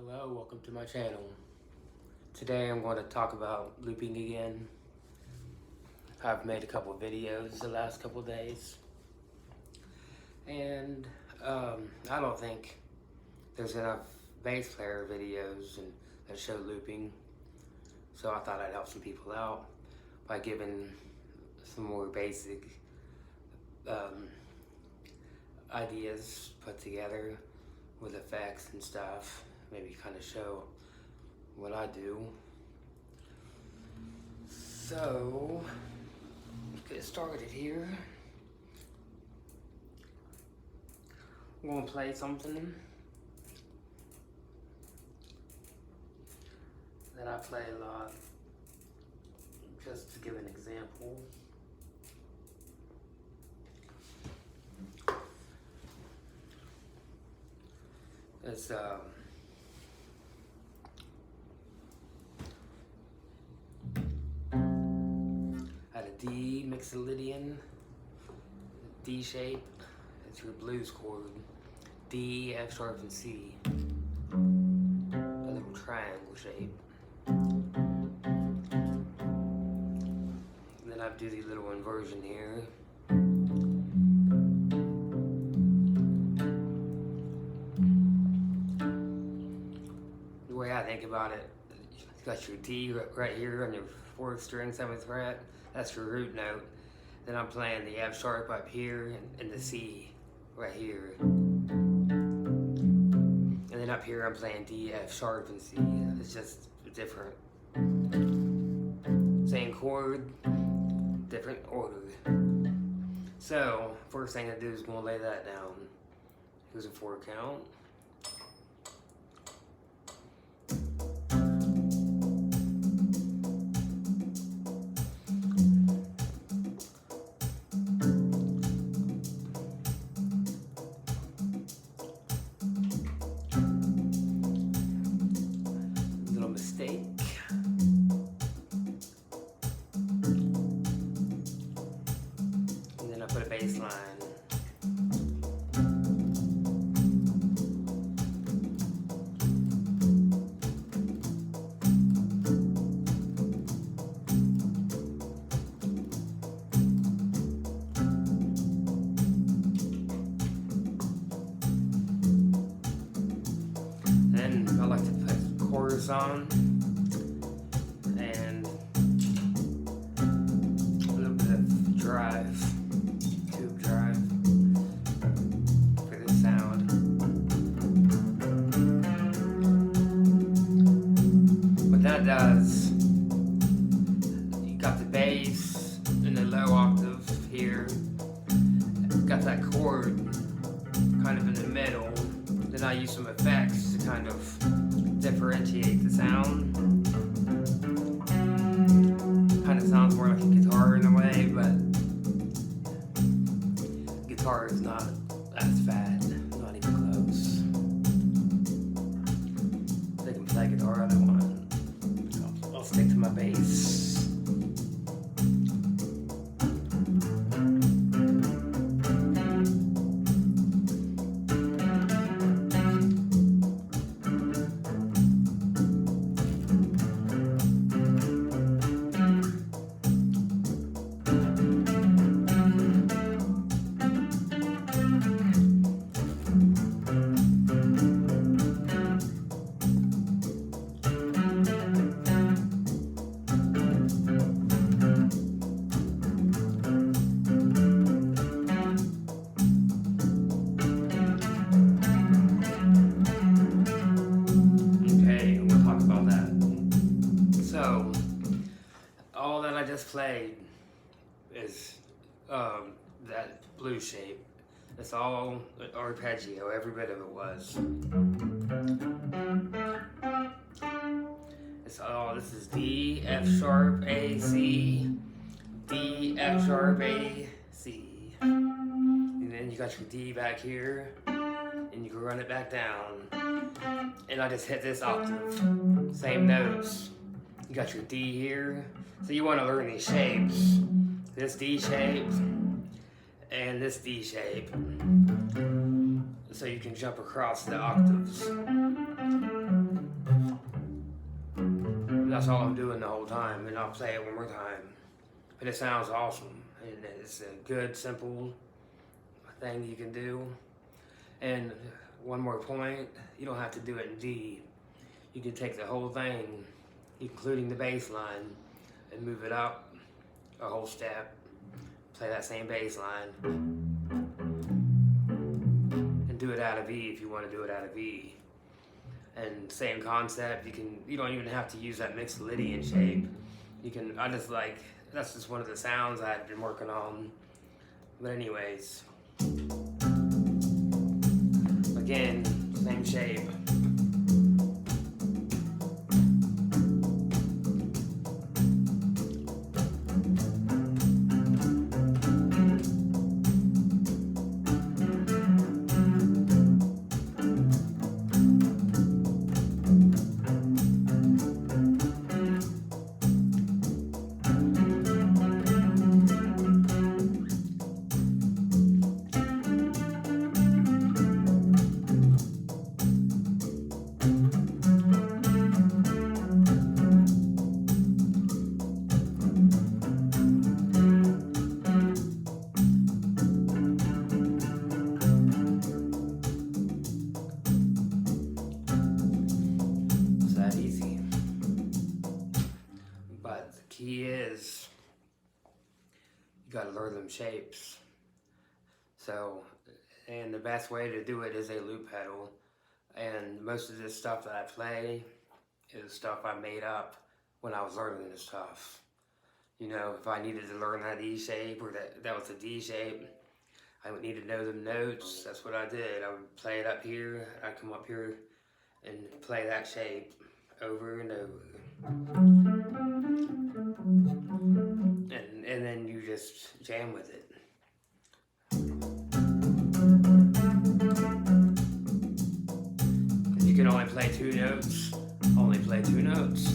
Hello, welcome to my channel. Today I'm going to talk about looping again. I've made a couple of videos the last couple of days, and I don't think there's enough bass player videos that show looping, so I thought I'd help some people out by giving some more basic ideas put together with effects and stuff. Maybe kind of show what I do. So, let's get started here. I'm going to play something that I play a lot, just to give an example. It's at a D Mixolydian, D shape. It's your blues chord. D, F sharp, and C. A little triangle shape. And then I do the little inversion here. The way I think about it, you got your D right here on your 4th string, 7th fret. That's your root note. Then I'm playing the F sharp up here and the C right here. And then up here I'm playing D, F sharp, and C. It's just different. Same chord, different order. So, first thing I do is going to lay that down. Here's a 4 count. Mistake. And then I put a bass line. Then I like to put chorus on. And a little bit of drive, tube drive for this sound. What that does, you got the bass in the low octave here, got that chord kind of in the middle. Then I use some effects to kind of differentiate the sound. Kind of sounds more like a guitar in a way, but guitar is not as bad, not even close. They can play guitar all they want. I'll stick to my bass. All that I just played is that blue shape. It's all arpeggio, every bit of it was. It's all, this is D, F sharp, A, C, D, F sharp, A, C. And then you got your D back here, and you can run it back down. And I just hit this octave, same notes. You got your D here. So you want to learn these shapes. This D shape and this D shape. So you can jump across the octaves. That's all I'm doing the whole time, and I'll play it one more time. But it sounds awesome, and it's a good, simple thing you can do. And one more point, you don't have to do it in D. You can take the whole thing, including the bass line, and move it up a whole step, play that same bass line, and do it out of E if you want to do it out of E. And same concept, you don't even have to use that Mixolydian shape. That's just one of the sounds I've been working on. But anyways, again, same shape. Key is you gotta learn them shapes. So, and the best way to do it is a loop pedal. And most of this stuff that I play is stuff I made up when I was learning this stuff. You know, if I needed to learn that E shape or that was a D shape, I would need to know them notes. That's what I did. I would play it up here, I'd come up here and play that shape over and over. And then you just jam with it. If you can only play two notes, only play two notes.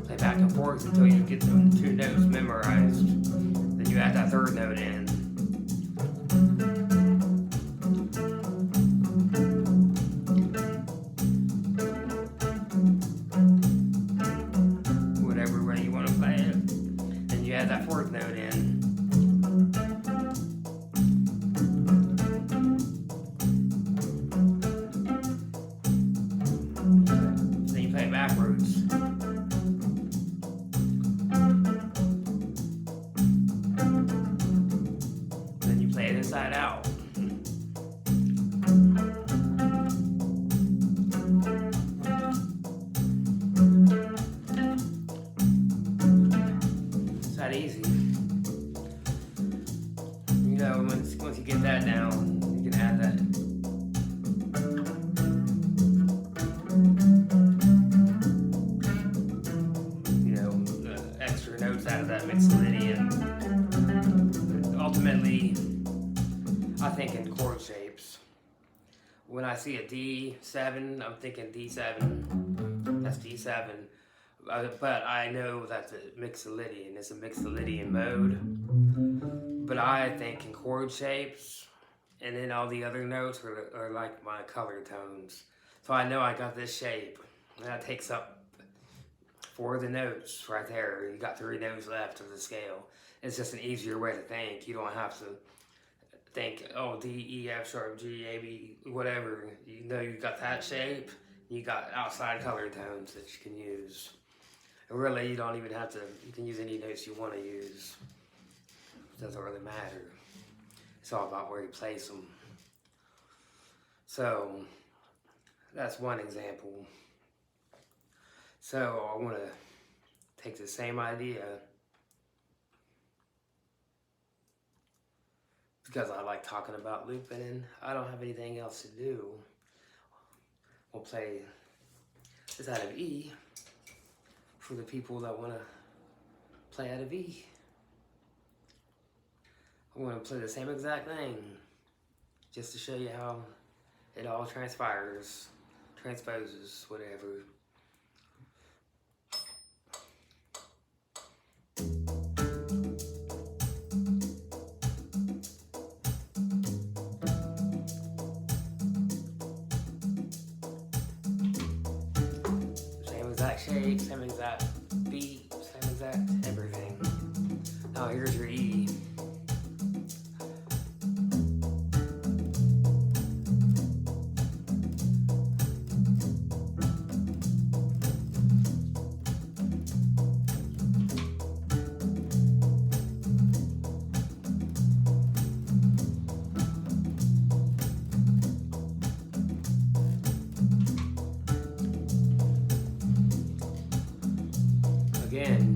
Play back and forth until you get the two notes memorized. Then you add that third note in. Add that fourth note in. Then you play it backwards. Then you play it inside out. That easy. You know, once you get that down, you can add that. You know, the extra notes out of that Mixolydian. Ultimately, I think in chord shapes. When I see a D7, I'm thinking D7. That's D7. But I know that the Mixolydian is a Mixolydian mode. But I think in chord shapes, and then all the other notes are like my color tones. So I know I got this shape, and that takes up 4 of the notes right there. You got 3 notes left of the scale. It's just an easier way to think. You don't have to think, oh, D, E, F sharp, G, A, B, whatever. You know you got that shape. You got outside color tones that you can use. Really, you don't even have to, you can use any notes you want to use. It doesn't really matter. It's all about where you place them. So, that's one example. So, I want to take the same idea, because I like talking about looping and I don't have anything else to do. We'll play this out of E for the people that want to play out of E. I'm going to play the same exact thing just to show you how it all transposes, whatever. exact shape, same exact beat, same exact everything. Now here's your E. Again,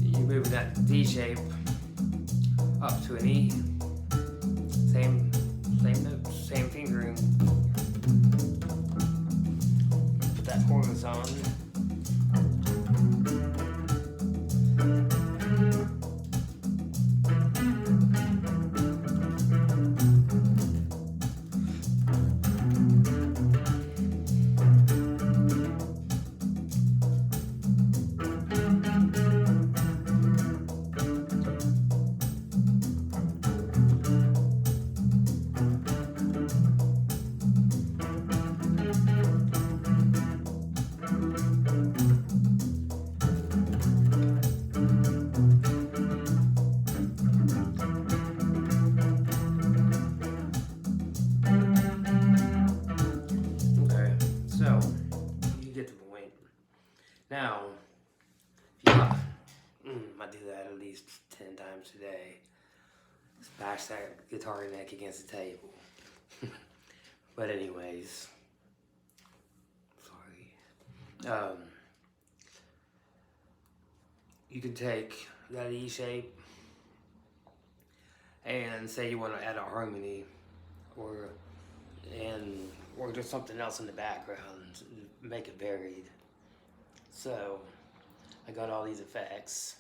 you move that D shape up to an E. Same note, same fingering. Put that chorus on. So, you get the point. Now, if you I do that at least 10 times a day. Smash that guitar neck against the table. But anyways, sorry. You can take that E shape and say you want to add a harmony or just something else in the background, make it varied. So I got all these effects,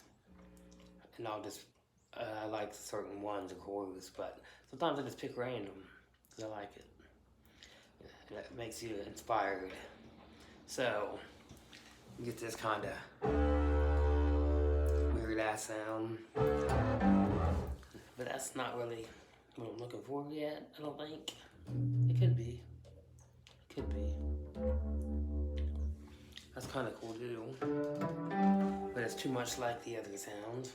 and I'll just I like certain ones, of course, but sometimes I just pick random because I like it. That makes you inspired. So you get this kind of weird ass sound, but that's not really what I'm looking for yet. I don't think. It could be. Could be. That's kind of cool to do. But it's too much like the other sound.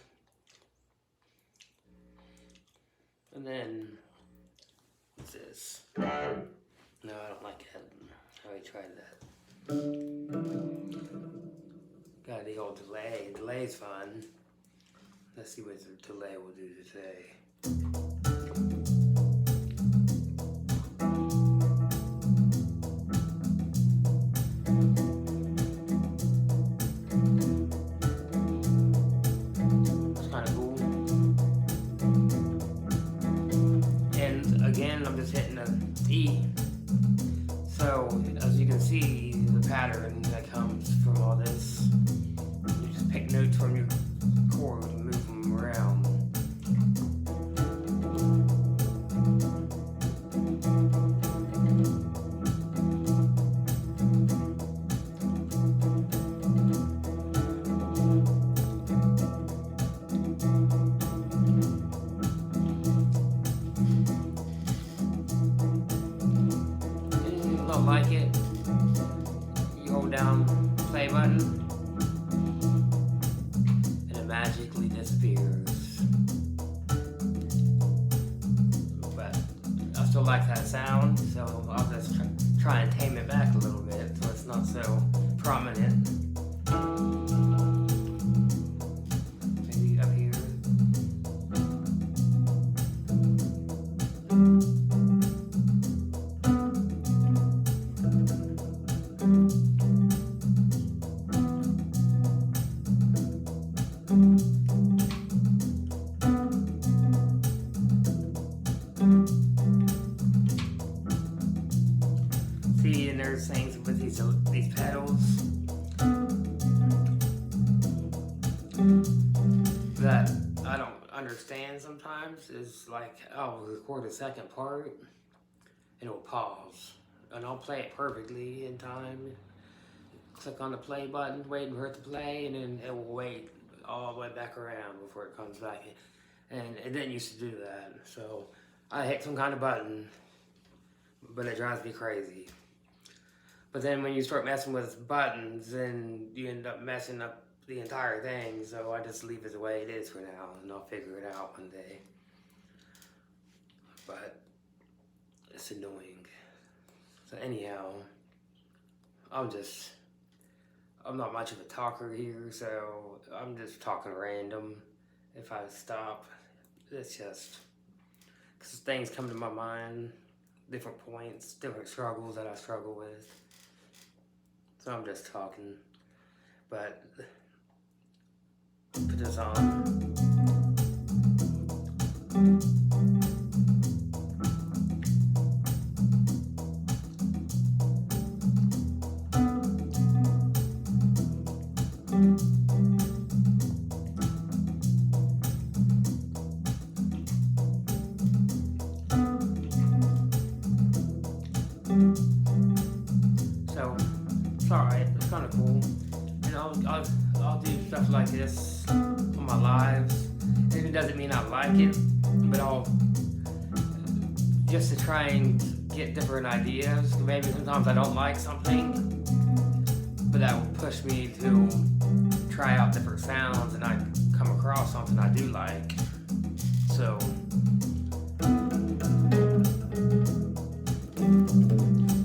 And then, what's this? No, I don't like that. I already tried that. Got the old delay. Delay's fun. Let's see what the delay will do today. I'm just hitting the E. So, as you can see, the pattern that comes from all this, you just pick notes from your chord and move them around. Like it, you hold down the play button and it magically disappears. But I still like that sound, so I'll just try and tame it back a little bit so it's not so prominent. Maybe up here. See, and there's things with these pedals that I don't understand sometimes. Is like, I'll record a second part and it'll pause, and I'll play it perfectly in time. Click on the play button, wait for it to play, and then it will wait all the way back around before it comes back in. And it didn't used to do that, so I hit some kind of button, but it drives me crazy. But But then when you start messing with buttons, then you end up messing up the entire thing. So I just leave it the way it is for now, and I'll figure it out one day. But it's annoying. So anyhow, I'm not much of a talker here, so I'm just talking random. If I stop, it's just because things come to my mind, different points, different struggles that I struggle with. So I'm just talking, but put this on. So it's alright, it's kind of cool, and I'll do stuff like this on my lives, and it doesn't mean I like it, but I'll just to try and get different ideas. Maybe sometimes I don't like something, but that will push me to try out different sounds, and I come across something I do like. So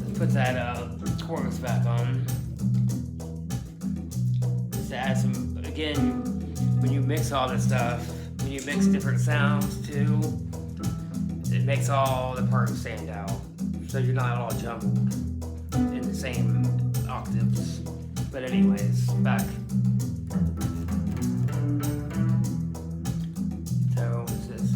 let's put that chorus back on. Just to add some, again, when you mix all this stuff, when you mix different sounds too, it makes all the parts stand out. So you're not all jumbled in the same octaves. But anyways, back. So what's this?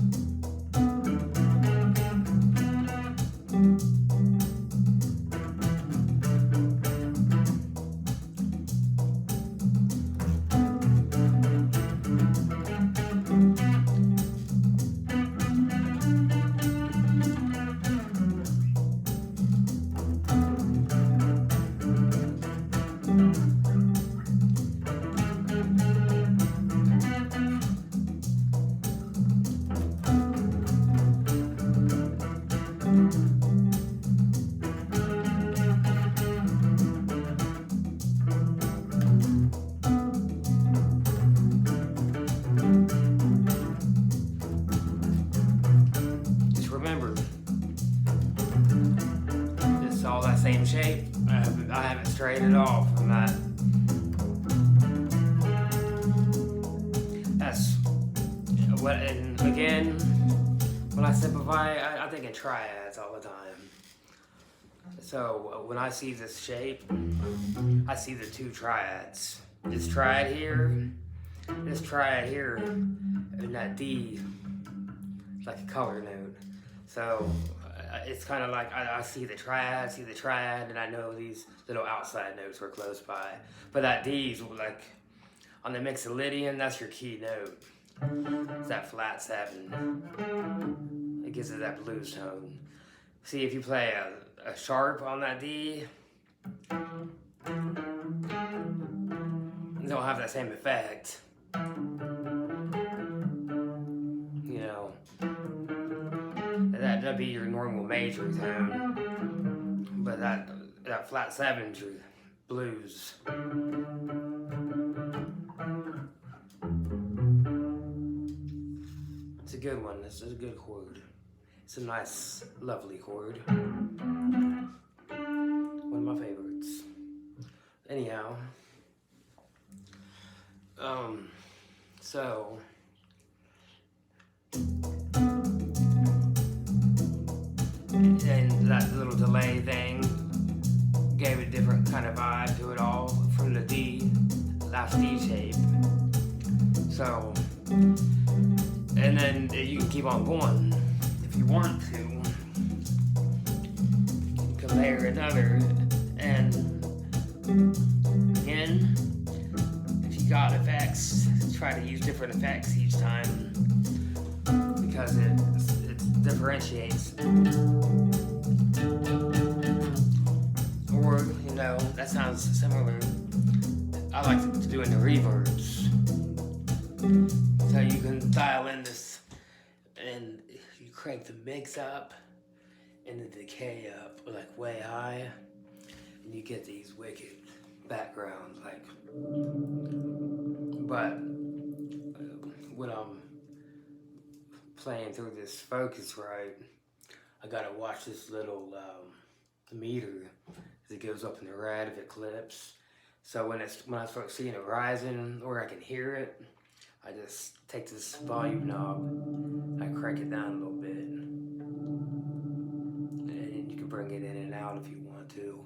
All that same shape. I haven't strayed at all from that. That's what, and again, when I simplify, I think in triads all the time. So when I see this shape, I see the two triads. This triad here, and that D, like a color note. So it's kind of like I see the triad, and I know these little outside notes were close by. But that D's like on the Mixolydian, that's your key note. It's that flat 7. It gives it that blues tone. See, if you play a sharp on that D, you don't have that same effect. You know. That'd be your normal major tone, but that flat 7's your blues. It's a good one. This is a good chord. It's a nice, lovely chord. One of my favorites. Anyhow, so. And that little delay thing gave a different kind of vibe to it all from the D, last D shape. So, and then you can keep on going if you want to. You can layer another, and again, if you got effects, try to use different effects each time because it differentiates. Or, you know, that sounds similar. I like to do it in the reverbs. So you can dial in this, and you crank the mix up and the decay up, like way high. you get these wicked backgrounds, like, but when I'm playing through this Focusrite, I gotta watch this little meter as it goes up in the red if it clips. So when I start seeing it rising or I can hear it, I just take this volume knob, I crank it down a little bit, and you can bring it in and out if you want to.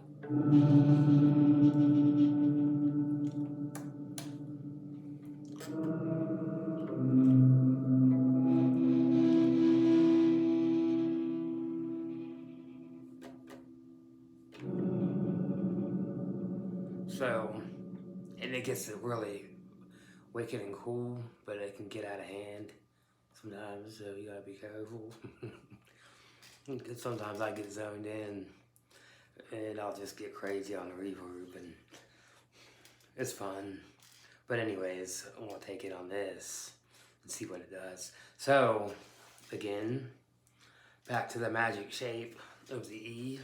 So, and it gets really wicked and cool, but it can get out of hand sometimes, so you gotta be careful. Because sometimes I get zoned in and I'll just get crazy on the reverb, and it's fun. But anyways, I want to take it on this and see what it does. So, again, back to the magic shape of the E.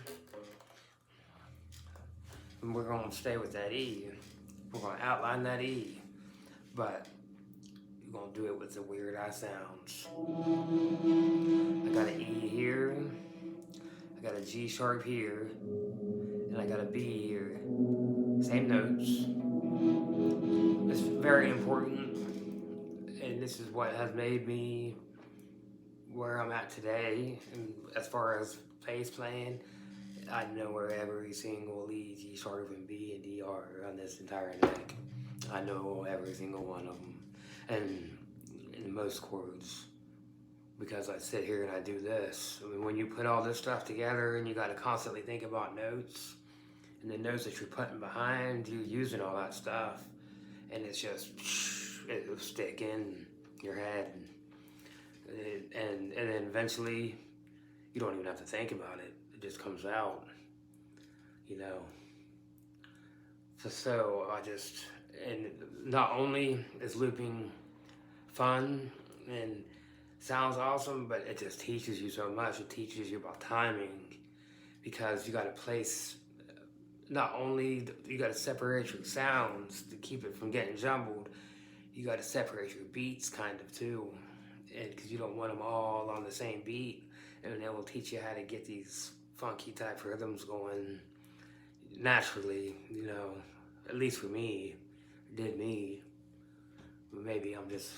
And we're going to stay with that E. We're going to outline that E, but we're going to do it with the weird eye sounds. I got an E here, I got a G sharp here, and I got a B here. Same notes. It's very important, and this is what has made me where I'm at today. And as far as bass playing, I know where every single E, G sharp, and B and D are on this entire neck. I know every single one of them, and in most chords, because I sit here and I do this. I mean, when you put all this stuff together and you got to constantly think about notes and the notes that you're putting behind, you're using all that stuff, and it's just, it'll stick in your head, and then eventually you don't even have to think about it. It just comes out, you know. So I just, and not only is looping fun and sounds awesome, but it just teaches you so much. It teaches you about timing, because you got to place, not only you got to separate your sounds to keep it from getting jumbled, you got to separate your beats kind of too, and because you don't want them all on the same beat, and it will teach you how to get these funky type rhythms going naturally, you know. At least for me, it did me. Maybe I'm just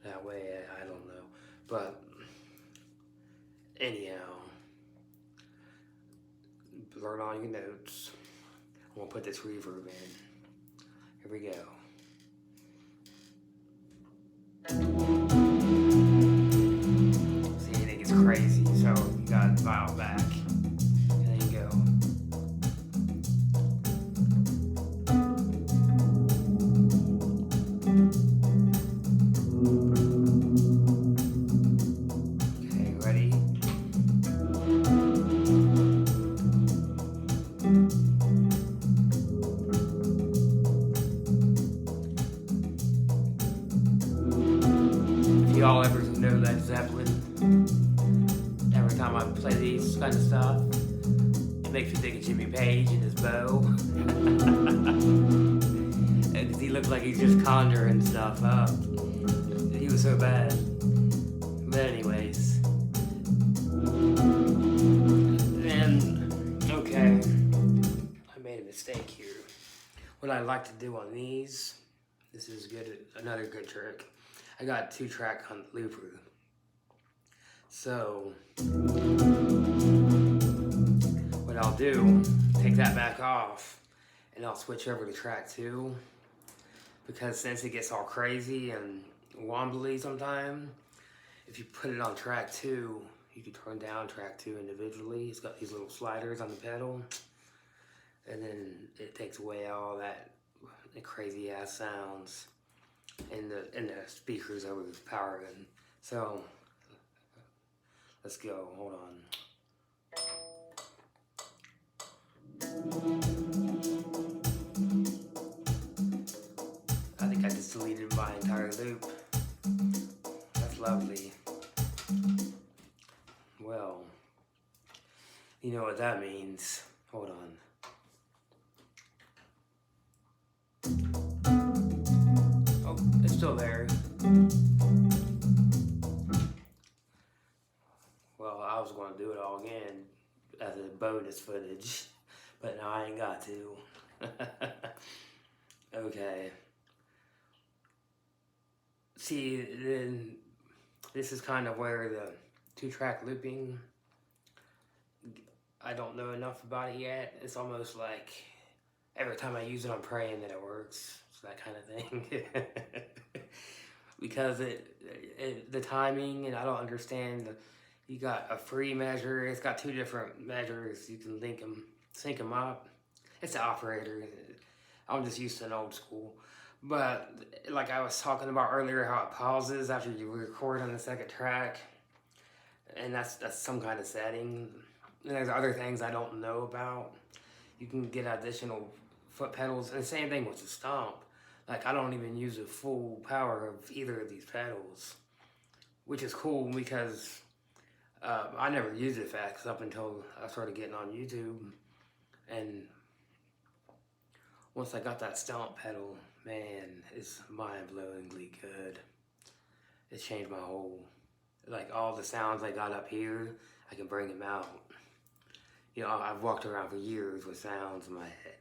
that way, I don't know. But anyhow, learn all your notes. I'm gonna put this reverb in. Here we go. See, it gets crazy, so you gotta dial back. There you go. Okay, ready? If y'all ever know Led Zeppelin, every time I play these kind of stuff, it makes me think of Jimmy Page and his bow. And he looked like he's just conjuring stuff up. He was so bad. But anyways. And, okay, I made a mistake here. What I like to do on these, this is good, another good trick. I got 2-track on the looper. So, what I'll do, take that back off, and I'll switch over to track 2, because since it gets all crazy and wombly sometimes, if you put it on track 2, you can turn down track 2 individually. It's got these little sliders on the pedal, and then it takes away all that the crazy ass sounds and the speakers overpowering. So let's go. Hold on. I think I just deleted my entire loop. That's lovely. Well, you know what that means. Hold on. bonus footage, but now I ain't got to. Okay. See, then this is kind of where the 2-track looping, I don't know enough about it yet. It's almost like every time I use it, I'm praying that it works. It's that kind of thing. Because the timing, and I don't understand. You got a free measure. It's got 2 different measures. You can sync them up. It's the operator. I'm just used to an old school. But like I was talking about earlier, how it pauses after you record on the second track, and that's some kind of setting. And there's other things I don't know about. You can get additional foot pedals, and the same thing with the stomp. Like, I don't even use the full power of either of these pedals, which is cool because I never used effects up until I started getting on YouTube. And once I got that stomp pedal, man, it's mind-blowingly good. It changed my whole, like, all the sounds I got up here, I can bring them out. You know, I've walked around for years with sounds in my head,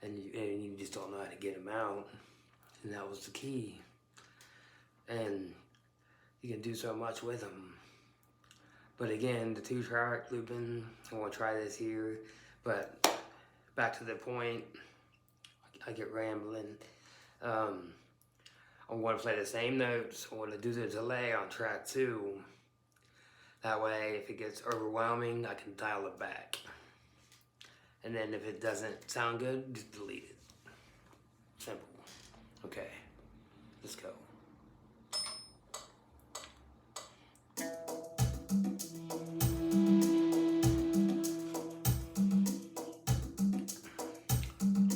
and you just don't know how to get them out. And that was the key. And you can do so much with them. But again, the 2-track looping, I want to try this here. But back to the point, I get rambling. I want to play the same notes. I want to do the delay on track 2. That way, if it gets overwhelming, I can dial it back. And then if it doesn't sound good, just delete it. Simple. Okay, let's go.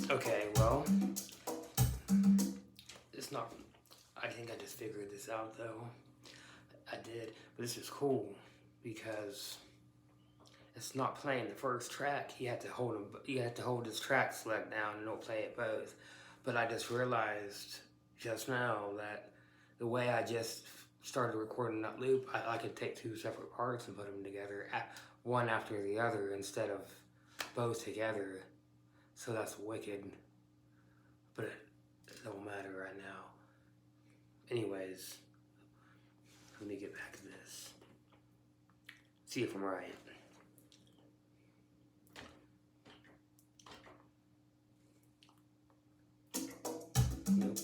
Okay, well, it's not, I think I just figured this out though. I did, but this is cool because it's not playing the first track. You have to hold this track select down and it'll play it both. But I just realized just now that the way I just started recording that loop, I could take 2 separate parts and put them together, one after the other instead of both together. So that's wicked, but it don't matter right now. Anyways, let me get back to this. See if I'm right. Nope.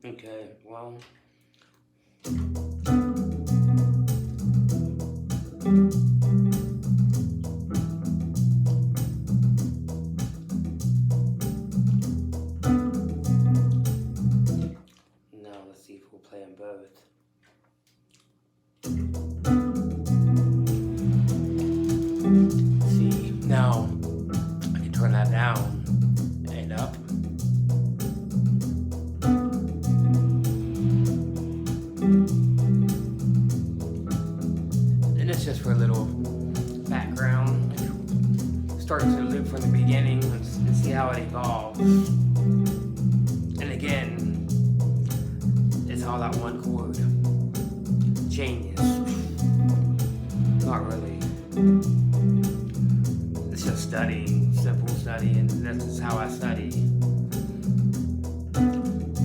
Okay, well. Now let's see if we'll play them both. See, now I can turn that down and up. And it's just for a little background. Starting to loop from the beginning and see how it evolves. And again, it's all that one chord. Genius. Not really. It's just studying, simple study, and this is how I study.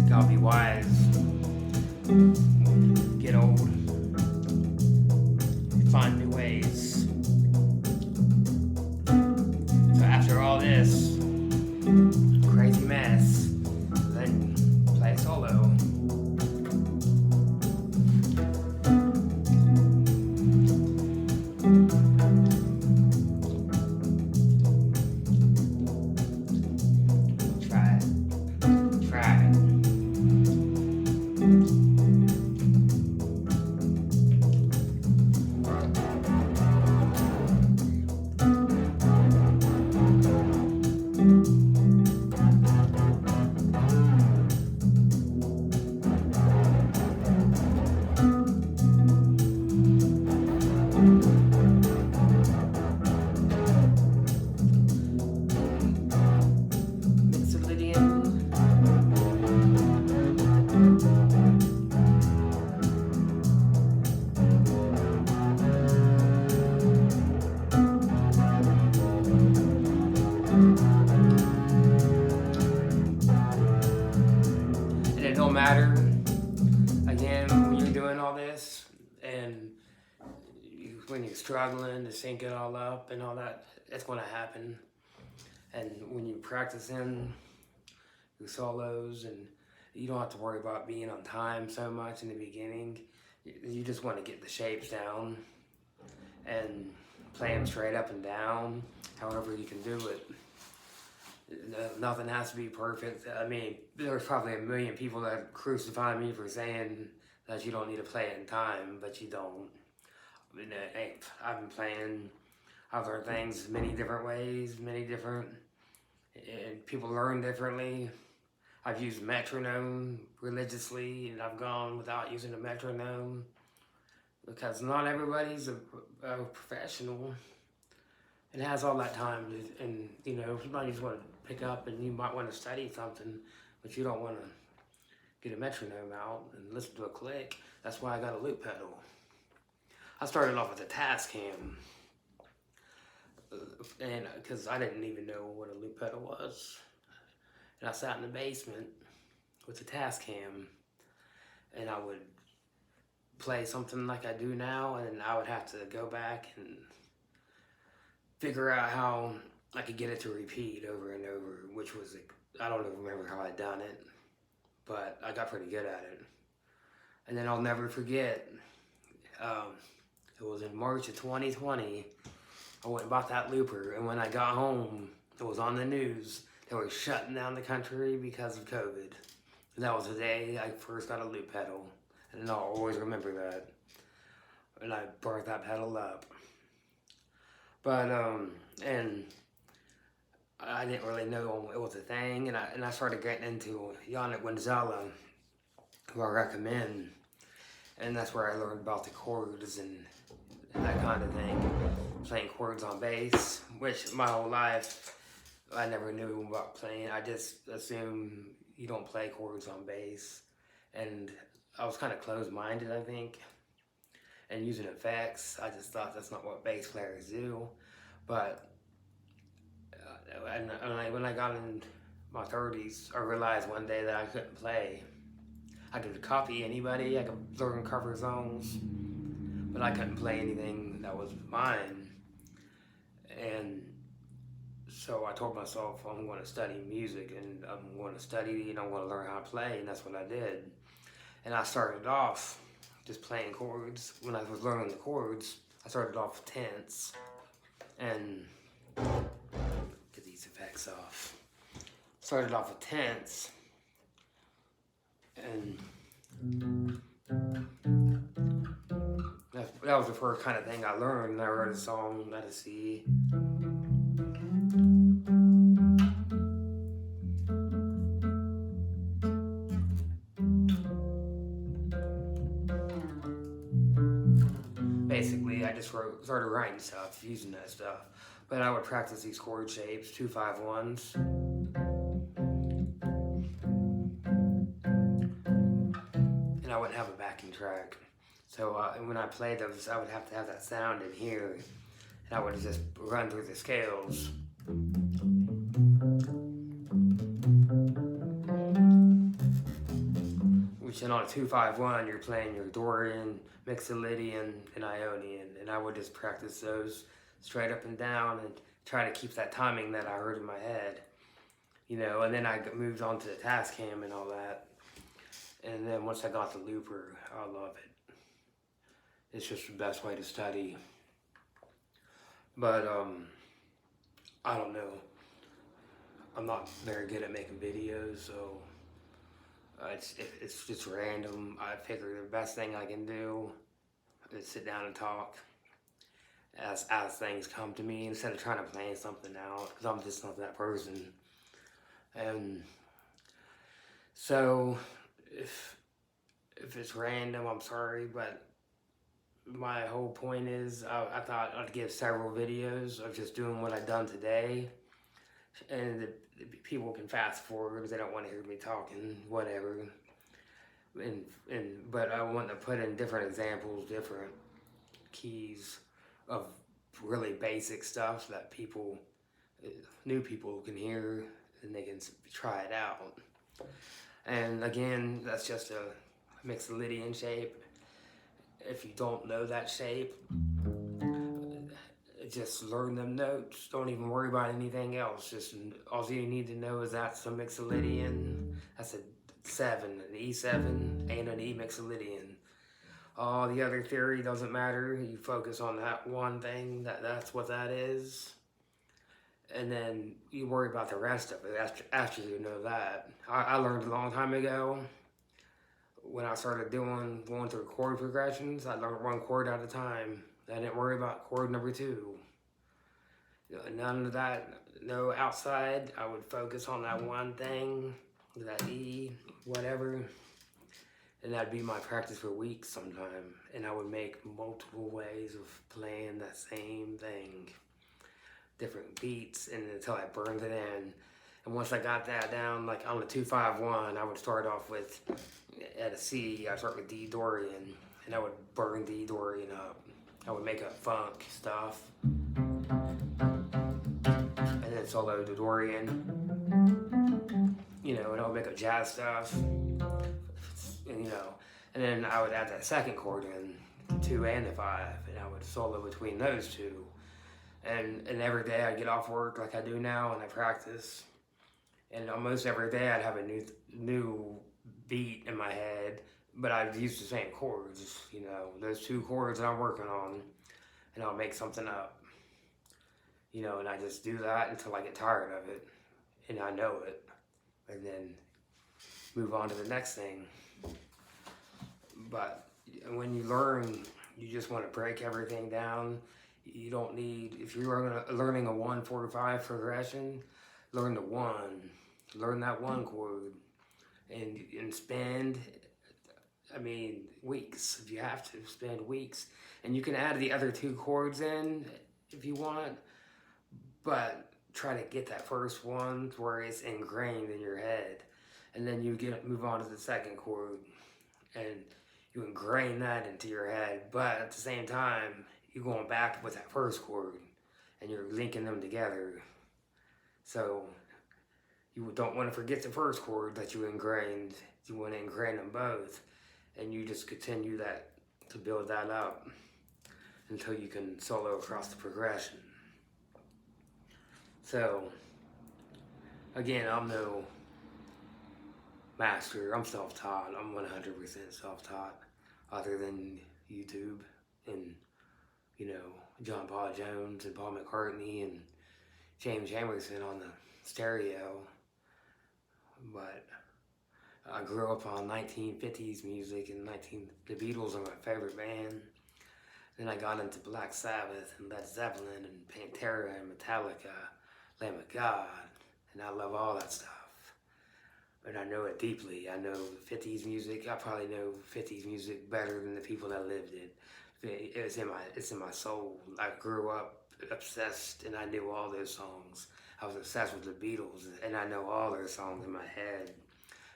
Gotta be wise. Get old. Find new ways. So after all this crazy mess, then play solo. and when you're struggling to sync it all up and all that, it's going to happen. And when you practice in your solos, and you don't have to worry about being on time so much in the beginning. You just want to get the shapes down and play them straight up and down, however you can do it. Nothing has to be perfect. I mean, there's probably a million people that crucify me for saying that you don't need to play it in time, but you don't. I mean, I've been playing other things many different ways, and people learn differently. I've used metronome religiously, and I've gone without using a metronome because not everybody's a professional and has all that time. And you know, somebody just want to pick up, and you might want to study something, but you don't want to get a metronome out and listen to a click. That's why I got a loop pedal. I started off with a Tascam, and because I didn't even know what a loop pedal was. And I sat in the basement with a Tascam, and I would play something like I do now, and I would have to go back and figure out how I could get it to repeat over and over, which was, I don't even remember how I'd done it, but I got pretty good at it. And then I'll never forget, it was in March of 2020, I went and bought that looper, and when I got home, it was on the news. They were shutting down the country because of COVID. And that was the day I first got a loop pedal. And I'll always remember that. And I burnt that pedal up. But, and I didn't really know it was a thing. And I started getting into Yannick Winzella, who I recommend. And that's where I learned about the chords and that kind of thing. Playing chords on bass, which my whole life, I never knew about playing. I just assumed you don't play chords on bass. And I was kind of closed-minded, I think. And using effects, I just thought that's not what bass players do. But when I got in my 30s, I realized one day that I couldn't play. I could copy anybody, I could learn cover songs, but I couldn't play anything that was mine. And so I told myself, I'm going to study music, and I'm going to study, and I'm going to learn how to play, and that's what I did. And I started off just playing chords. When I was learning the chords, I started off with tenths, and get these effects off. Started off with tenths, and that was the first kind of thing I learned. I wrote a song at a C. Basically, I just started writing stuff, using that stuff. But I would practice these chord shapes, 2-5-1s. And I wouldn't have a backing track. So when I played those, I would have to have that sound in here. And I would just run through the scales. Which then on a 2-5-1, you're playing your Dorian, Mixolydian, and Ionian. And I would just practice those straight up and down and try to keep that timing that I heard in my head. You know, and then I moved on to the Tascam and all that. And then once I got the looper, I love it. It's just the best way to study. But, I don't know. I'm not very good at making videos, so it's just random. I figure the best thing I can do is sit down and talk as things come to me instead of trying to plan something out, because I'm just not that person. And so if it's random, I'm sorry, but my whole point is I thought I'd give several videos of just doing what I've done today, and the people can fast forward if they don't want to hear me talking, whatever. But I want to put in different examples, different keys of really basic stuff that new people can hear, and they can try it out. And again, that's just a Mixolydian shape. if you don't know that shape, just learn them notes. Don't even worry about anything else. Just all you need to know is that's a mixolydian. That's a 7, an E7, and an E mixolydian. All the other theory doesn't matter. You focus on that one thing. That's what that is. And then you worry about the rest of it after you know that. I learned a long time ago when I started going through chord progressions. I learned one chord at a time. I didn't worry about chord number 2. None of that, no outside. I would focus on that one thing, that E, whatever. And that'd be my practice for weeks sometime. And I would make multiple ways of playing that same thing. Different beats, and until I burned it in. And once I got that down, like on the 2-5-1, I would start off with, at a C, I'd start with D Dorian. And I would burn D Dorian up. I would make up funk stuff. And then solo the Dorian. You know, and I would make up jazz stuff. And, you know, and then I would add that second chord in, the 2 and the 5, and I would solo between those two. And every day I'd get off work like I do now, and I practice. And almost every day I'd have a new beat in my head, but I'd use the same chords, you know, those 2 chords that I'm working on, and I'll make something up. You know, and I just do that until I get tired of it, and I know it, and then move on to the next thing. But when you learn, you just want to break everything down. You don't need, if you're learning a 1-4-5 progression, learn the 1, learn that 1 chord, and spend, I mean, weeks, if you have to, spend weeks. And you can add the other 2 chords in if you want, but try to get that first one where it's ingrained in your head. And then you move on to the second chord, and you ingrain that into your head, but at the same time, you're going back with that first chord, and you're linking them together. So you don't want to forget the first chord that you ingrained. You want to ingrain them both, and you just continue that to build that up until you can solo across the progression. So again, I'm no master. I'm self-taught. I'm 100% self-taught, other than YouTube and, you know, John Paul Jones and Paul McCartney and James Jamerson on the stereo. But I grew up on 1950s music, and the Beatles are my favorite band. Then I got into Black Sabbath and Led Zeppelin and Pantera and Metallica, Lamb of God, and I love all that stuff. And I know it deeply. I know 50s music. I probably know 50s music better than the people that lived it. It's in my soul. I grew up obsessed, and I knew all those songs. I was obsessed with the Beatles, and I know all their songs in my head.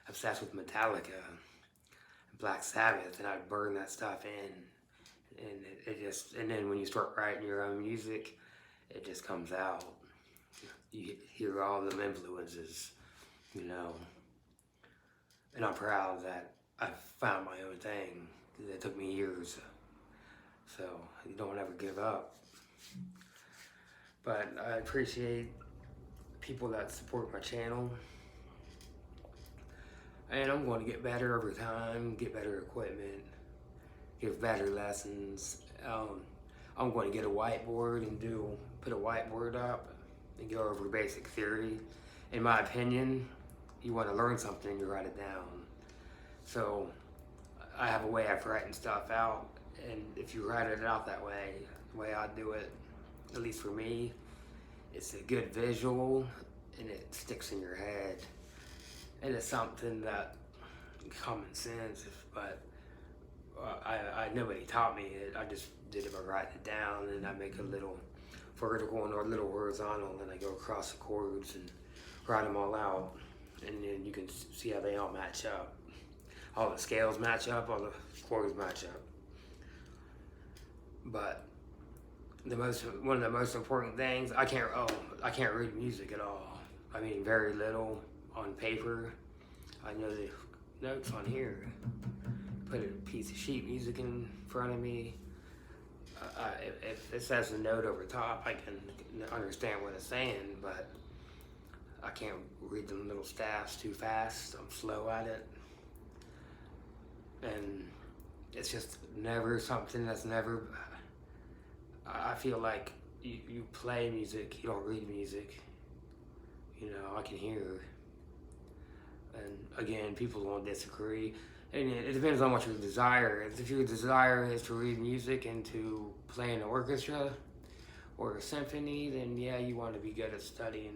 Obsessed with Metallica, Black Sabbath, and I'd burn that stuff in. And and then when you start writing your own music, it just comes out. You hear all them influences, you know. And I'm proud that I found my own thing. It took me years. So you don't ever give up. But I appreciate people that support my channel. And I'm going to get better over time, get better equipment, give better lessons. I'm going to get a whiteboard and put a whiteboard up and go over basic theory. In my opinion, you want to learn something, you write it down. So I have a way of writing stuff out, and if you write it out that way, the way I do it, at least for me, it's a good visual, and it sticks in your head. And it's something that common sense, but nobody taught me it. I just did it by writing it down, and I make a little vertical and a little horizontal, and I go across the chords and write them all out. And then you can see how they all match up. All the scales match up, all the chords match up. But one of the most important things, I can't read music at all. I mean, very little on paper. I know the notes on here, put a piece of sheet music in front of me. If it says a note over top, I can understand what it's saying, but I can't read them little staffs too fast. I'm slow at it. And it's just never something that's never... I feel like you play music, you don't read music. You know, I can hear. And again, people won't disagree. And it depends on what your desire is. If your desire is to read music and to play in an orchestra or a symphony, then yeah, you want to be good at studying.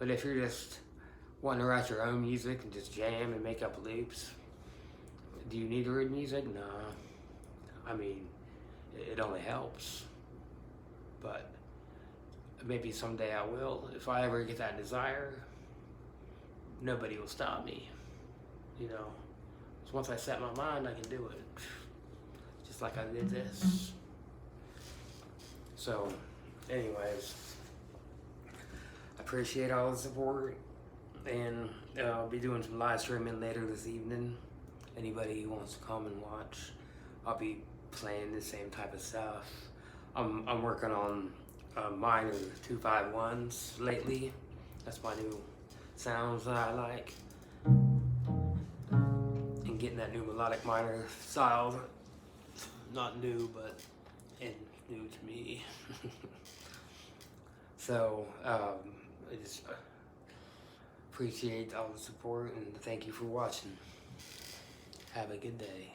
But if you're just wanting to write your own music and just jam and make up loops, do you need to read music? No. I mean, it only helps. But maybe someday I will. If I ever get that desire, nobody will stop me, you know. So once I set my mind, I can do it. Just like I did this. So, anyways, I appreciate all the support. And I'll be doing some live streaming later this evening. Anybody who wants to come and watch, I'll be playing the same type of stuff. I'm working on minor 251s lately. That's my new sounds that I like. And getting that new melodic minor style. Not new, but new to me. So, I just appreciate all the support and thank you for watching. Have a good day.